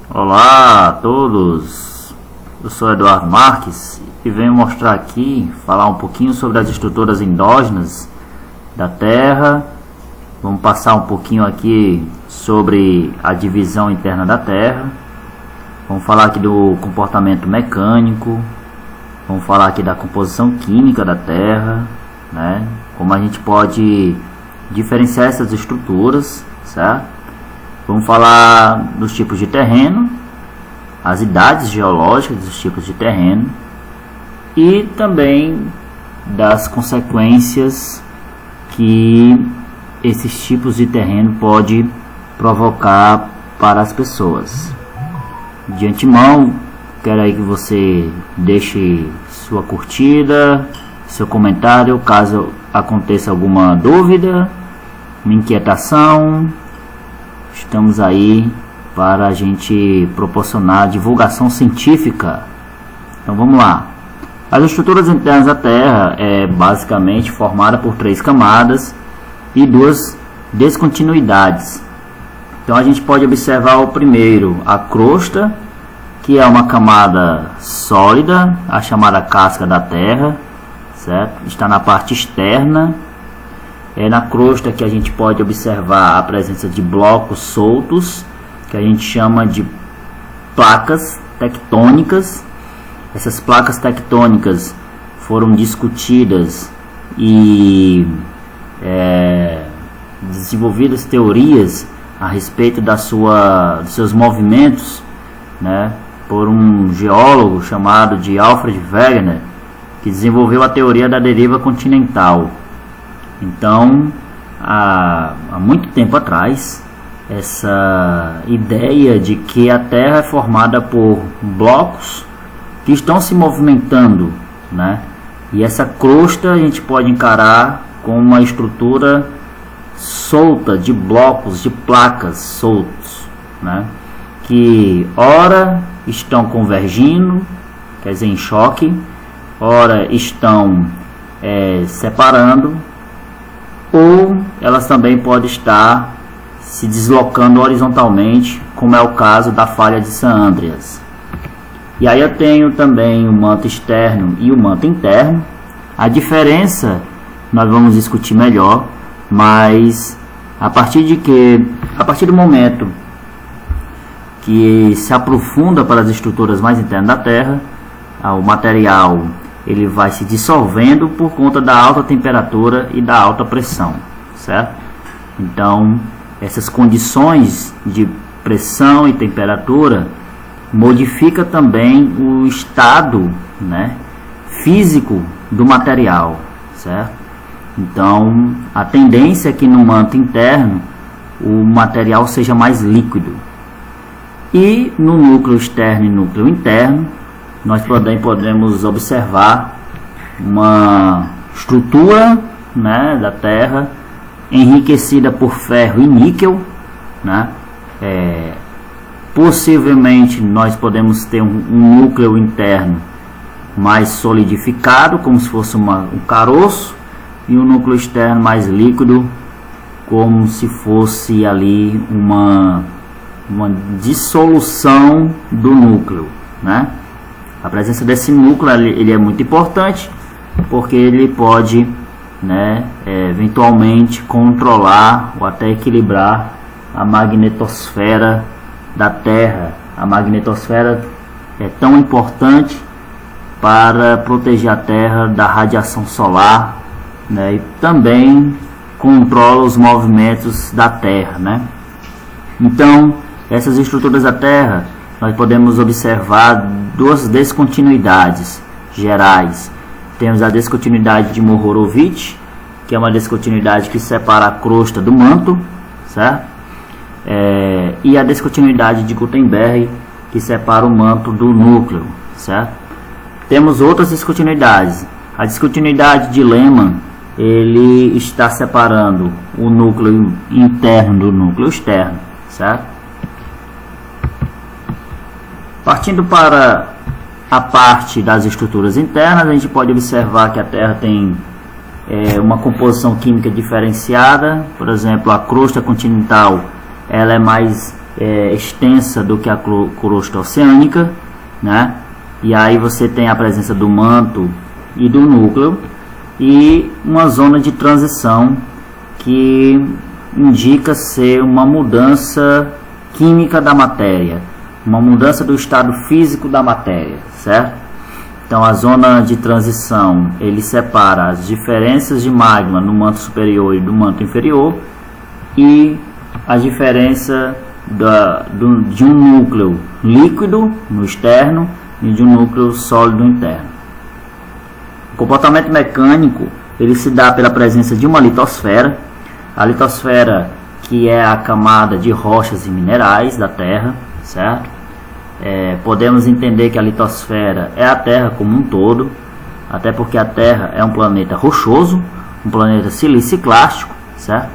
Olá a todos, eu sou Eduardo Marques e venho mostrar aqui, falar um pouquinho sobre as estruturas endógenas da Terra. Vamos passar um pouquinho aqui sobre a divisão interna da Terra. Vamos falar aqui do comportamento mecânico. Vamos falar aqui da composição química da Terra, né? Como a gente pode diferenciar essas estruturas, certo? Vamos falar dos tipos de terreno, as idades geológicas dos tipos de terreno e também das consequências que esses tipos de terreno podem provocar para as pessoas. De antemão, quero aí que você deixe sua curtida, seu comentário, caso aconteça alguma dúvida, uma inquietação. Estamos aí para a gente proporcionar divulgação científica. Então vamos lá. As estruturas internas da Terra é basicamente formada por 3 camadas e 2 descontinuidades. Então a gente pode observar o primeiro, a crosta, que é uma camada sólida, a chamada casca da Terra, certo? Está na parte externa. É na crosta que a gente pode observar a presença de blocos soltos, que a gente chama de placas tectônicas. Essas placas tectônicas foram discutidas e desenvolvidas teorias a respeito dos seus movimentos, né, por um geólogo chamado de Alfred Wegener, que desenvolveu a teoria da deriva continental. Então, há muito tempo atrás, essa ideia de que a Terra é formada por blocos que estão se movimentando, né? E essa crosta a gente pode encarar como uma estrutura solta de blocos, de placas soltos, né? Que ora estão convergindo, quer dizer, em choque, ora estão separando, ou elas também podem estar se deslocando horizontalmente, como é o caso da falha de San Andreas. E aí eu tenho também o manto externo e o manto interno. A diferença nós vamos discutir melhor, mas a partir do momento que se aprofunda para as estruturas mais internas da Terra, o material ele vai se dissolvendo por conta da alta temperatura e da alta pressão, certo? Então, essas condições de pressão e temperatura modifica também o estado, né, físico do material, certo? Então, a tendência é que no manto interno o material seja mais líquido. E no núcleo externo e núcleo interno, nós podemos observar uma estrutura, né, da Terra enriquecida por ferro e níquel, né? Possivelmente nós podemos ter um núcleo interno mais solidificado, como se fosse um caroço, e um núcleo externo mais líquido, como se fosse ali uma dissolução do núcleo, né? A presença desse núcleo ele é muito importante, porque ele pode, né, eventualmente controlar ou até equilibrar a magnetosfera da Terra. A magnetosfera é tão importante para proteger a Terra da radiação solar, né, e também controla os movimentos da Terra, né? Então, essas estruturas da Terra, nós podemos observar 2 descontinuidades gerais. Temos a descontinuidade de Mohorovic, que é uma descontinuidade que separa a crosta do manto, certo? E a descontinuidade de Gutenberg, que separa o manto do núcleo, certo? Temos outras descontinuidades. A descontinuidade de Lehmann, ele está separando o núcleo interno do núcleo externo, certo? Partindo para a parte das estruturas internas, a gente pode observar que a Terra tem uma composição química diferenciada. Por exemplo, a crosta continental ela é mais extensa do que a crosta oceânica, né? E aí você tem a presença do manto e do núcleo, e uma zona de transição que indica ser uma mudança química da matéria, uma mudança do estado físico da matéria, certo? Então a zona de transição, ele separa as diferenças de magma no manto superior e do manto inferior, e a diferença de um núcleo líquido no externo e de um núcleo sólido interno. O comportamento mecânico, ele se dá pela presença de uma litosfera. A litosfera, que é a camada de rochas e minerais da Terra, certo? Podemos entender que a litosfera é a Terra como um todo, até porque a Terra é um planeta rochoso, um planeta siliciclástico, certo?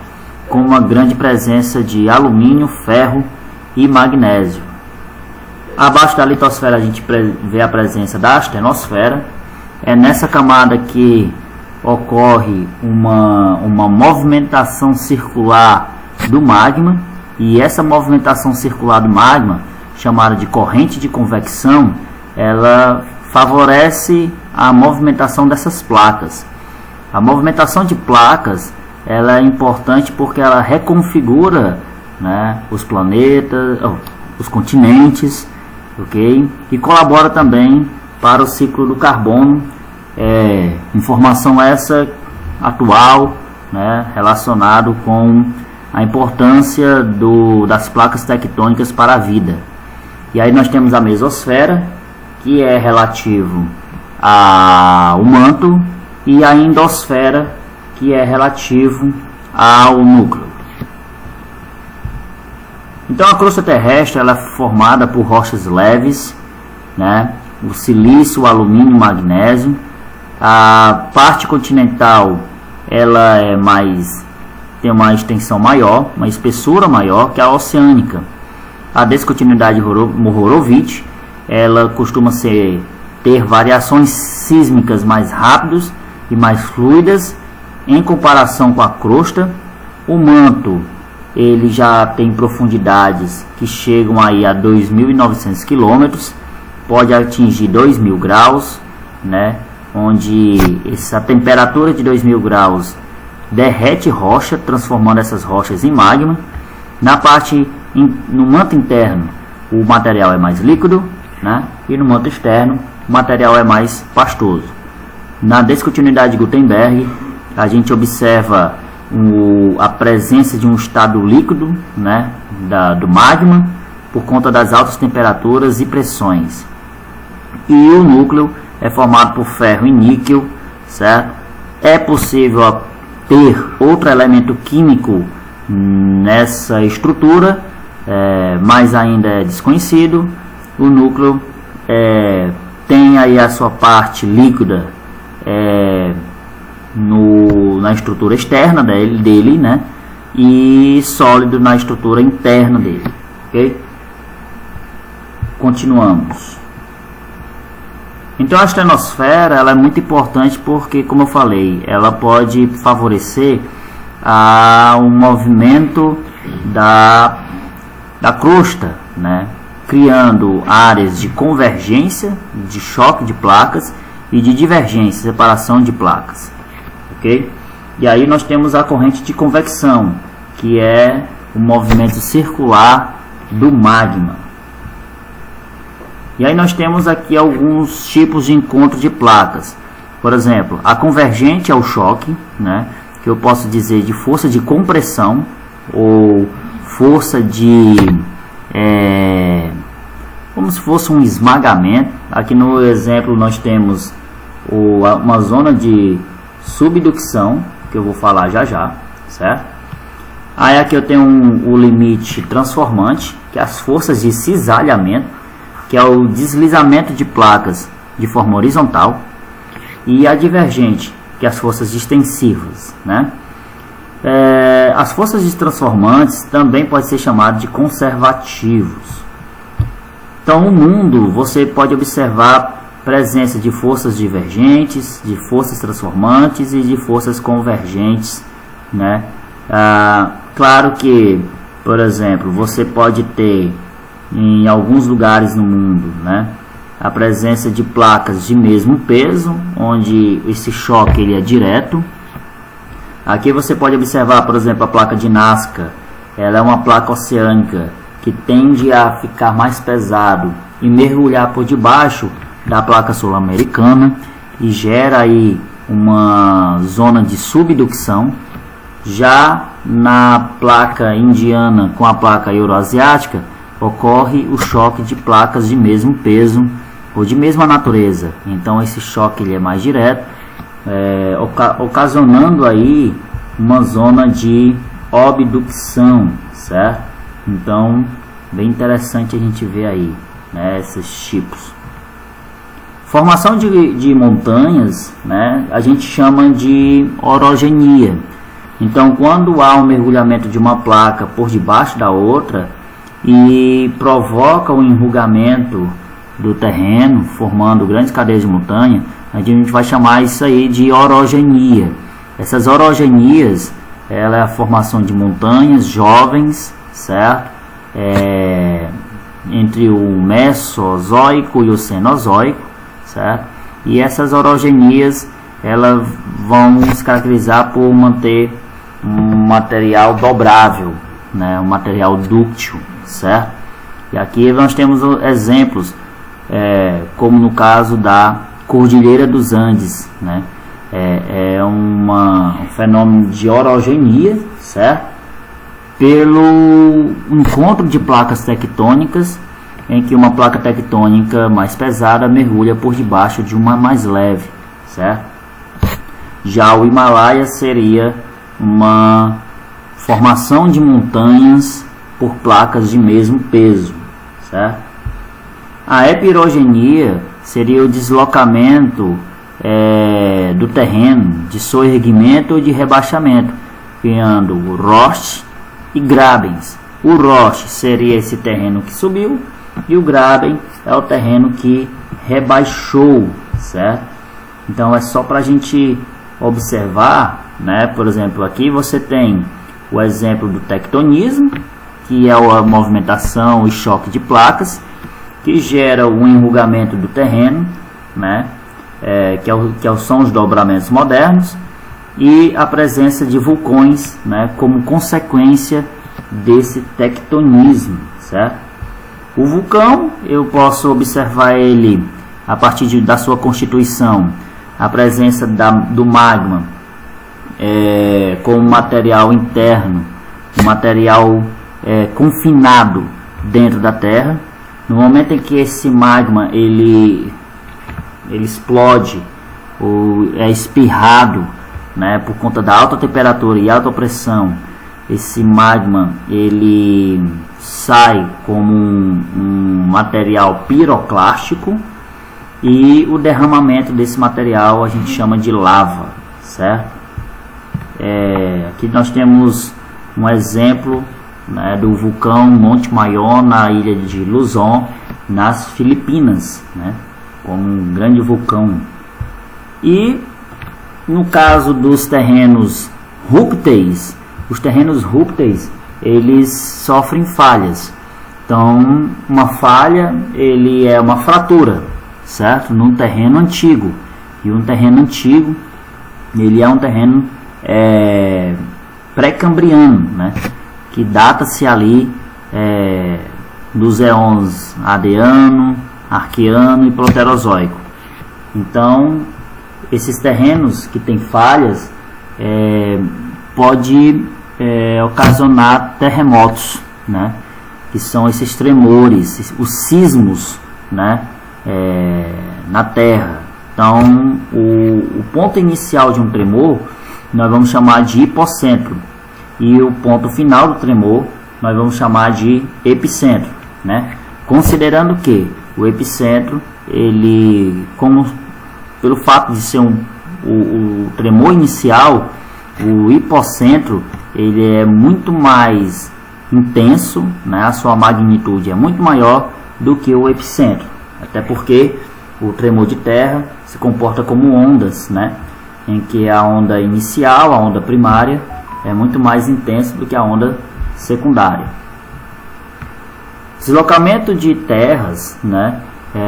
Com uma grande presença de alumínio, ferro e magnésio. Abaixo da litosfera a gente vê a presença da astenosfera. É nessa camada que ocorre uma movimentação circular do magma, e essa movimentação circular do magma, chamada de corrente de convecção, ela favorece a movimentação dessas placas. A movimentação de placas, ela é importante porque ela reconfigura, né, os planetas, os continentes, ok? E colabora também para o ciclo do carbono, informação essa atual, né, relacionado com a importância das placas tectônicas para a vida. E aí nós temos a mesosfera, que é relativo ao manto, e a endosfera, que é relativo ao núcleo. Então a crosta terrestre, ela é formada por rochas leves, né, o silício, o alumínio, o magnésio. A parte continental, ela tem uma extensão maior, uma espessura maior que a oceânica. A descontinuidade Mohorovic, ela costuma ter variações sísmicas mais rápidas e mais fluidas em comparação com a crosta. O manto, ele já tem profundidades que chegam aí a 2.900 km, pode atingir 2.000 graus, né? Onde essa temperatura de 2.000 graus derrete rocha, transformando essas rochas em magma. No manto interno, o material é mais líquido, né? E no manto externo, o material é mais pastoso. Na descontinuidade de Gutenberg, a gente observa a presença de um estado líquido, né, do magma, por conta das altas temperaturas e pressões. E o núcleo é formado por ferro e níquel, certo? É possível ter outro elemento químico nessa estrutura, mas ainda é desconhecido. O núcleo tem aí a sua parte líquida na estrutura externa dele, né? E sólido na estrutura interna dele, ok? Continuamos. Então a astenosfera, ela é muito importante porque, como eu falei, ela pode favorecer um movimento da crosta, né? Criando áreas de convergência, de choque de placas, e de divergência, separação de placas, ok? E aí nós temos a corrente de convecção, que é o movimento circular do magma. E aí nós temos aqui alguns tipos de encontro de placas. Por exemplo, a convergente é o choque, né, que eu posso dizer de força de compressão ou força de como se fosse um esmagamento. Aqui no exemplo nós temos uma zona de subducção, que eu vou falar já, certo? Aí aqui eu tenho o limite transformante, que é as forças de cisalhamento, que é o deslizamento de placas de forma horizontal, e a divergente, que é as forças distensivas, né? As forças de transformantes também podem ser chamadas de conservativos. Então, no mundo, você pode observar presença de forças divergentes, de forças transformantes e de forças convergentes, né? Claro que Por exemplo, você pode ter em alguns lugares no mundo, né, a presença de placas de mesmo peso, onde esse choque ele é direto. Aqui você pode observar, por exemplo, a placa de Nazca. Ela é uma placa oceânica que tende a ficar mais pesado e mergulhar por debaixo da placa sul-americana e gera aí uma zona de subducção. Já na placa indiana com a placa euroasiática ocorre o choque de placas de mesmo peso ou de mesma natureza. Então esse choque ele é mais direto, ocasionando aí uma zona de obducção, certo? Então bem interessante a gente ver aí, né, esses tipos. Formação de montanhas, né, a gente chama de orogenia. Então, quando há um mergulhamento de uma placa por debaixo da outra e provoca o enrugamento do terreno, formando grandes cadeias de montanha, a gente vai chamar isso aí de orogenia. Essas orogenias, ela é a formação de montanhas jovens, certo? Entre o Mesozoico e o Cenozoico, certo? E essas orogenias, elas vão se caracterizar por manter um material dobrável, né? Um material dúctil, certo? E aqui nós temos exemplos, como no caso da Cordilheira dos Andes, né? Um fenômeno de orogenia, certo? Pelo encontro de placas tectônicas, em que uma placa tectônica mais pesada mergulha por debaixo de uma mais leve, certo? Já o Himalaia seria uma formação de montanhas por placas de mesmo peso, certo? A epirogenia seria o deslocamento do terreno de soerguimento ou de rebaixamento, criando o roche e grabens. O roche seria esse terreno que subiu e o graben é o terreno que rebaixou, certo? Então é só para a gente observar, né? Por exemplo, aqui você tem o exemplo do tectonismo, que é a movimentação e choque de placas, que gera o enrugamento do terreno, né? Que são os dobramentos modernos, e a presença de vulcões, né? Como consequência desse tectonismo, certo? O vulcão, eu posso observar ele a partir da sua constituição, a presença do magma como material interno, um material confinado dentro da Terra. No momento em que esse magma ele explode ou é espirrado, né, por conta da alta temperatura e alta pressão, esse magma ele sai como um material piroclástico, e o derramamento desse material a gente chama de lava, certo? Aqui nós temos um exemplo, né, do vulcão Monte Maior na ilha de Luzon, nas Filipinas, né, como um grande vulcão. E no caso dos terrenos rúpteis, os terrenos rúpteis eles sofrem falhas. Então, uma falha ele é uma fratura, certo? Num terreno antigo. E um terreno antigo ele é um terreno pré-cambriano, né? Que data-se ali dos éons Adeano, Arqueano e Proterozoico. Então, esses terrenos que têm falhas pode ocasionar terremotos, né? Que são esses tremores, os sismos, né? Na Terra. Então, o ponto inicial de um tremor nós vamos chamar de hipocentro, e o ponto final do tremor nós vamos chamar de epicentro, né? Considerando que o epicentro, ele, pelo fato de ser o tremor inicial, o hipocentro ele é muito mais intenso, né? A sua magnitude é muito maior do que o epicentro, até porque o tremor de terra se comporta como ondas, né? Em que a onda inicial, a onda primária, é muito mais intensa do que a onda secundária. Deslocamento de terras, né,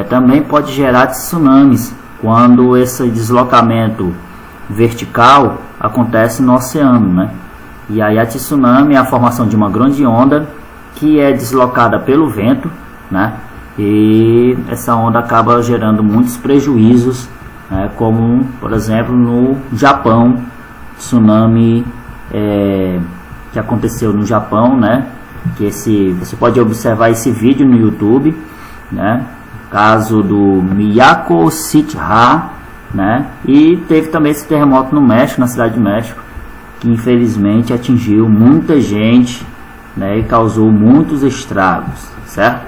também pode gerar tsunamis quando esse deslocamento vertical acontece no oceano, né? E aí a tsunami é a formação de uma grande onda que é deslocada pelo vento, né? E essa onda acaba gerando muitos prejuízos, né? Como por exemplo no Japão, tsunami que aconteceu no Japão, né? Que você pode observar esse vídeo no YouTube, né? Caso do Miyako City-ha, né? E teve também esse terremoto no México, na cidade de México, que infelizmente atingiu muita gente, né? E causou muitos estragos, certo?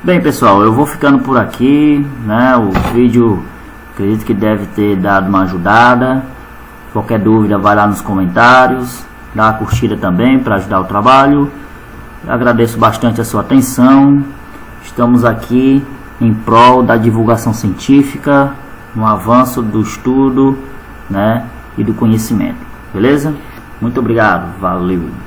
Bem, pessoal, eu vou ficando por aqui, né? O vídeo acredito que deve ter dado uma ajudada. Qualquer dúvida vai lá nos comentários, dá a curtida também para ajudar o trabalho. Eu agradeço bastante a sua atenção. Estamos aqui em prol da divulgação científica, no avanço do estudo, né, e do conhecimento. Beleza? Muito obrigado. Valeu.